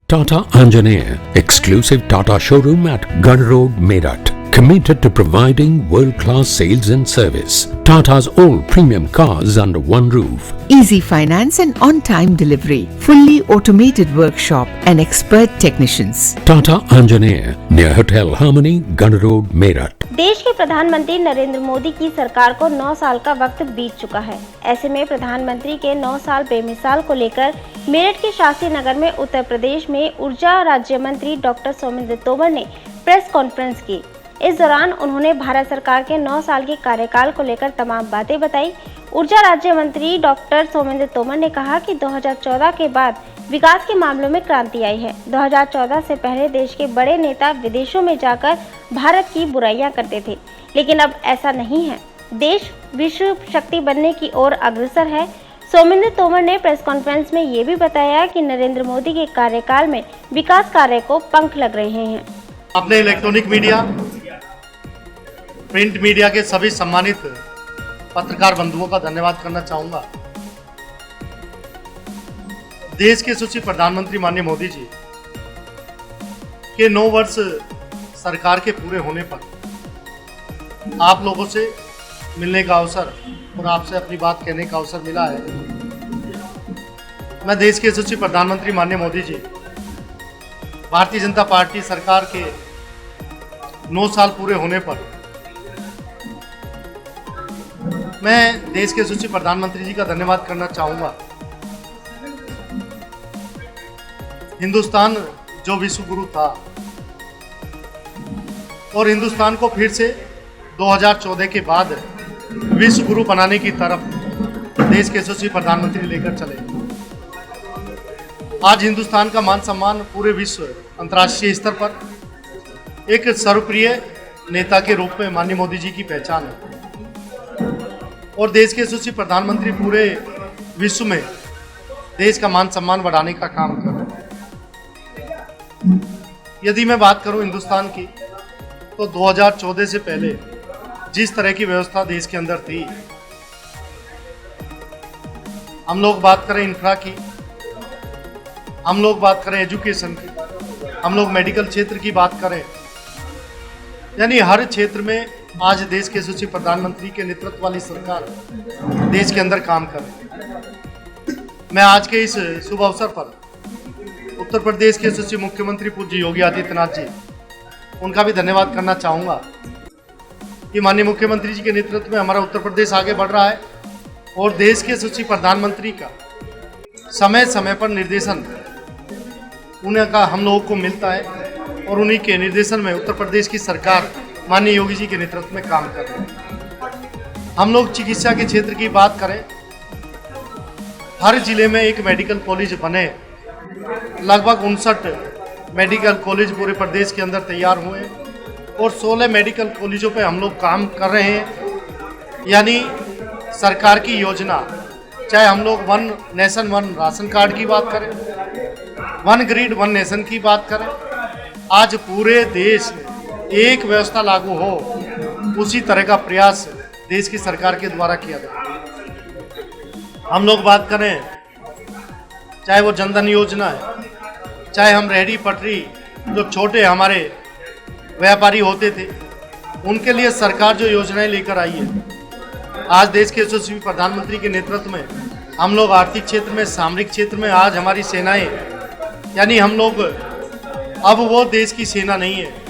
Tata Anjaneya, exclusive Tata showroom at Gun Road, Meerut. Committed to providing world-class sales and service. Tata's all premium cars under one roof. Easy finance and on-time delivery. Fully automated workshop and expert technicians. Tata Anjaneya, near Hotel Harmony, Gun Road, Meerut. देश के प्रधानमंत्री नरेंद्र मोदी की सरकार को 9 साल का वक्त बीत चुका है। ऐसे में प्रधानमंत्री के 9 साल बेमिसाल को लेकर मेरठ के शास्त्री नगर में उत्तर प्रदेश में ऊर्जा राज्य मंत्री डॉक्टर सोमेंद्र तोमर ने प्रेस कॉन्फ्रेंस की। इस दौरान उन्होंने भारत सरकार के 9 साल के कार्यकाल को लेकर तमाम बातें बताई। ऊर्जा राज्य मंत्री डॉक्टर सोमेंद्र तोमर ने कहा कि 2014 के बाद विकास के मामलों में क्रांति आई है। 2014 से पहले देश के बड़े नेता विदेशों में जाकर भारत की बुराइयां करते थे, लेकिन अब ऐसा नहीं है। देश विश्व शक्ति बनने की ओर अग्रसर है। सोमेंद्र तोमर ने प्रेस कॉन्फ्रेंस में ये भी बताया कि नरेंद्र मोदी के कार्यकाल में विकास कार्य को पंख लग रहे हैं। अपने इलेक्ट्रॉनिक मीडिया, प्रिंट मीडिया के सभी सम्मानित पत्रकार बंधुओं का धन्यवाद करना चाहूंगा। देश के यशस्वी प्रधानमंत्री माननीय मोदी जी के 9 वर्ष सरकार के पूरे होने पर आप लोगों से मिलने का अवसर और आपसे अपनी बात कहने का अवसर मिला है। मैं देश के यशस्वी प्रधानमंत्री माननीय मोदी जी, भारतीय जनता पार्टी सरकार के 9 साल पूरे होने पर मैं देश के यशस्वी प्रधानमंत्री जी का धन्यवाद करना चाहूंगा। हिंदुस्तान जो विश्व गुरु था और हिंदुस्तान को फिर से 2014 के बाद विश्व गुरु बनाने की तरफ देश के यशस्वी प्रधानमंत्री लेकर चले। आज हिंदुस्तान का मान सम्मान पूरे विश्व अंतर्राष्ट्रीय स्तर पर एक सर्वप्रिय नेता के रूप में माननीय मोदी जी की पहचान है और देश के यशस्वी प्रधानमंत्री पूरे विश्व में देश का मान सम्मान बढ़ाने का काम कर रहे हैं। यदि मैं बात करूं हिंदुस्तान की, तो 2014 से पहले जिस तरह की व्यवस्था देश के अंदर थी, हम लोग बात करें इंफ्रा की, हम लोग बात करें एजुकेशन की, हम लोग मेडिकल क्षेत्र की बात करें, यानी हर क्षेत्र में आज देश के यशस्वी प्रधानमंत्री के नेतृत्व वाली सरकार देश के अंदर काम कर रही है। मैं आज के इस शुभ अवसर पर उत्तर प्रदेश के यशस्वी मुख्यमंत्री पूज्य योगी आदित्यनाथ जी, उनका भी धन्यवाद करना चाहूँगा कि माननीय मुख्यमंत्री जी के नेतृत्व में हमारा उत्तर प्रदेश आगे बढ़ रहा है और देश के यशस्वी प्रधानमंत्री का समय समय पर निर्देशन उनका हम लोगों को मिलता है और उन्हीं के निर्देशन में उत्तर प्रदेश की सरकार माननीय योगी जी के नेतृत्व में काम कर रहे हैं। हम लोग चिकित्सा के क्षेत्र की बात करें, हर जिले में एक मेडिकल कॉलेज बने, लगभग 59 मेडिकल कॉलेज पूरे प्रदेश के अंदर तैयार हुए और 16 मेडिकल कॉलेजों पे हम लोग काम कर रहे हैं। यानी सरकार की योजना, चाहे हम लोग 1 नेशन 1 राशन कार्ड की बात करें, 1 ग्रिड 1 नेशन की बात करें, आज पूरे देश में एक व्यवस्था लागू हो, उसी तरह का प्रयास देश की सरकार के द्वारा किया गया। हम लोग बात करें, चाहे वो जनधन योजना है, चाहे हम रेहड़ी पटरी जो छोटे हमारे व्यापारी होते थे, उनके लिए सरकार जो योजनाएं लेकर आई है, आज देश के यशस्वी प्रधानमंत्री के नेतृत्व में हम लोग आर्थिक क्षेत्र में, सामरिक क्षेत्र में आज हमारी सेनाएं, यानी हम लोग अब वो देश की सेना नहीं है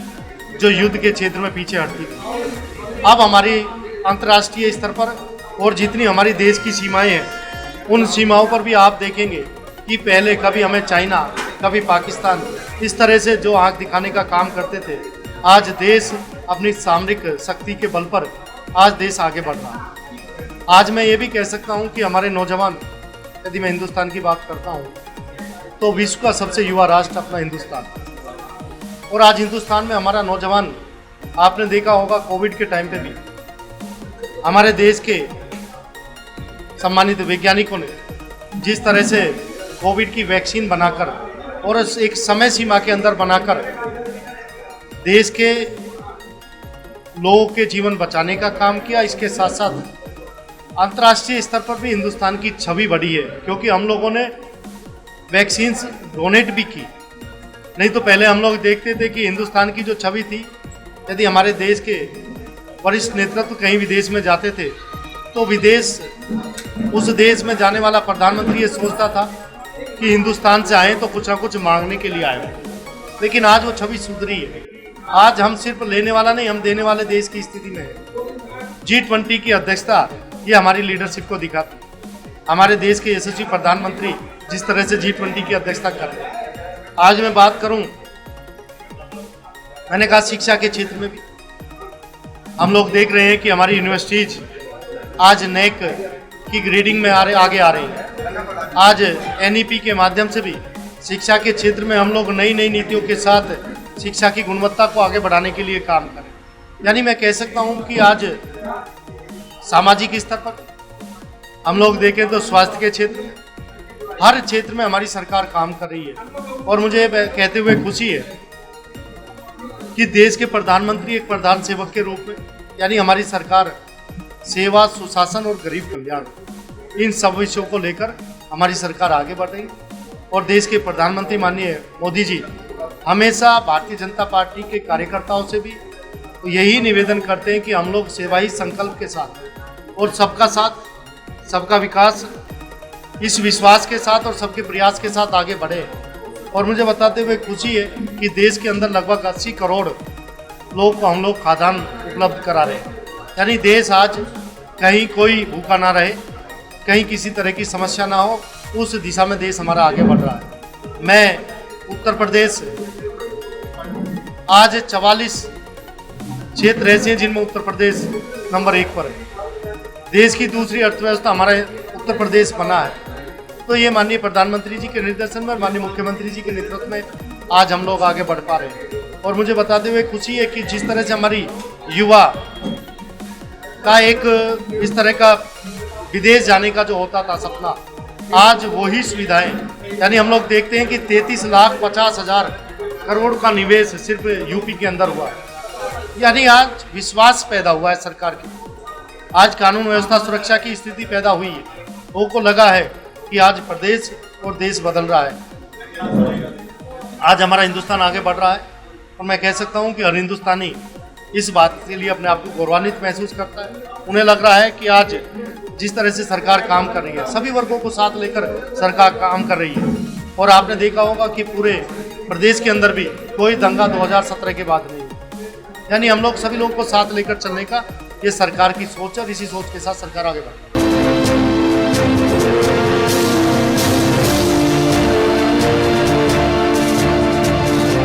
जो युद्ध के क्षेत्र में पीछे हटती थी। अब हमारी अंतर्राष्ट्रीय स्तर पर और जितनी हमारी देश की सीमाएं हैं, उन सीमाओं पर भी आप देखेंगे कि पहले कभी हमें चाइना, कभी पाकिस्तान इस तरह से जो आंख दिखाने का काम करते थे, आज देश अपनी सामरिक शक्ति के बल पर आज देश आगे बढ़ रहा है। आज मैं ये भी कह सकता हूँ कि हमारे नौजवान, यदि मैं हिंदुस्तान की बात करता हूँ, तो विश्व का सबसे युवा राष्ट्र अपना हिंदुस्तान, और आज हिंदुस्तान में हमारा नौजवान, आपने देखा होगा कोविड के टाइम पे भी हमारे देश के सम्मानित वैज्ञानिकों ने जिस तरह से कोविड की वैक्सीन बनाकर और एक समय सीमा के अंदर बनाकर देश के लोगों के जीवन बचाने का काम किया, इसके साथ साथ अंतर्राष्ट्रीय स्तर पर भी हिंदुस्तान की छवि बढ़ी है, क्योंकि हम लोगों ने वैक्सीन्स डोनेट भी की नहीं तो पहले हम लोग देखते थे कि हिंदुस्तान की जो छवि थी, यदि हमारे देश के वरिष्ठ नेतृत्व कहीं विदेश में जाते थे तो उस देश में जाने वाला प्रधानमंत्री ये सोचता था कि हिंदुस्तान से आए तो कुछ ना कुछ मांगने के लिए आए। लेकिन आज वो छवि सुधरी है। आज हम सिर्फ लेने वाला नहीं, हम देने वाले देश की स्थिति में है। G20 की अध्यक्षता ये हमारी लीडरशिप को दिखाती है। हमारे देश के यशस्वी प्रधानमंत्री जिस तरह से G20 की अध्यक्षता कर रहे हैं। आज मैं बात करूं, मैंने कहा शिक्षा के क्षेत्र में भी हम लोग देख रहे हैं कि हमारी यूनिवर्सिटीज आज नेक की ग्रेडिंग में आगे आ रही है। आज NEP के माध्यम से भी शिक्षा के क्षेत्र में हम लोग नई नई नीतियों के साथ शिक्षा की गुणवत्ता को आगे बढ़ाने के लिए काम करें। यानी मैं कह सकता हूं कि आज सामाजिक स्तर पर हम लोग देखें तो स्वास्थ्य के क्षेत्र में, हर क्षेत्र में हमारी सरकार काम कर रही है। और मुझे कहते हुए खुशी है कि देश के प्रधानमंत्री एक प्रधान सेवक के रूप में, यानी हमारी सरकार सेवा, सुशासन और गरीब कल्याण, इन सब विषयों को लेकर हमारी सरकार आगे बढ़ रही है। और देश के प्रधानमंत्री माननीय मोदी जी हमेशा भारतीय जनता पार्टी के कार्यकर्ताओं से भी तो यही निवेदन करते हैं कि हम लोग सेवा ही संकल्प के साथ और सबका साथ सबका विकास, इस विश्वास के साथ और सबके प्रयास के साथ आगे बढ़े। और मुझे बताते हुए खुशी है कि देश के अंदर लगभग 80 करोड़ लोग को हम लोग खाद्यान्न उपलब्ध करा रहे हैं। यानी देश आज कहीं कोई भूखा ना रहे, कहीं किसी तरह की समस्या ना हो, उस दिशा में देश हमारा आगे बढ़ रहा है। मैं उत्तर प्रदेश, आज 44 क्षेत्र ऐसे हैं जिनमें उत्तर प्रदेश नंबर 1 पर है। देश की दूसरी अर्थव्यवस्था हमारा उत्तर प्रदेश बना है। तो ये माननीय प्रधानमंत्री जी के निर्देशन में, माननीय मुख्यमंत्री जी के नेतृत्व में आज हम लोग आगे बढ़ पा रहे हैं। और मुझे बताते हुए खुशी है कि जिस तरह से हमारी युवा का एक इस तरह का विदेश जाने का जो होता था सपना, आज वही सुविधाएं, यानी हम लोग देखते हैं कि 33,50,000 करोड़ का निवेश सिर्फ यूपी के अंदर हुआ है। यानी आज विश्वास पैदा हुआ है सरकार की। आज कानून व्यवस्था सुरक्षा की स्थिति पैदा हुई है। लोगों को लगा है कि आज प्रदेश और देश बदल रहा है। आज हमारा हिंदुस्तान आगे बढ़ रहा है और मैं कह सकता हूं कि हर हिंदुस्तानी इस बात के लिए अपने आप को गौरवान्वित महसूस करता है। उन्हें लग रहा है कि आज जिस तरह से सरकार काम कर रही है, सभी वर्गों को साथ लेकर सरकार काम कर रही है। और आपने देखा होगा कि पूरे प्रदेश के अंदर भी कोई दंगा 2017 के बाद नहीं है। यानी हम लोग सभी लोगों को साथ लेकर चलने का ये सरकार की सोच है और इसी सोच के साथ सरकार आगे बढ़ रही है।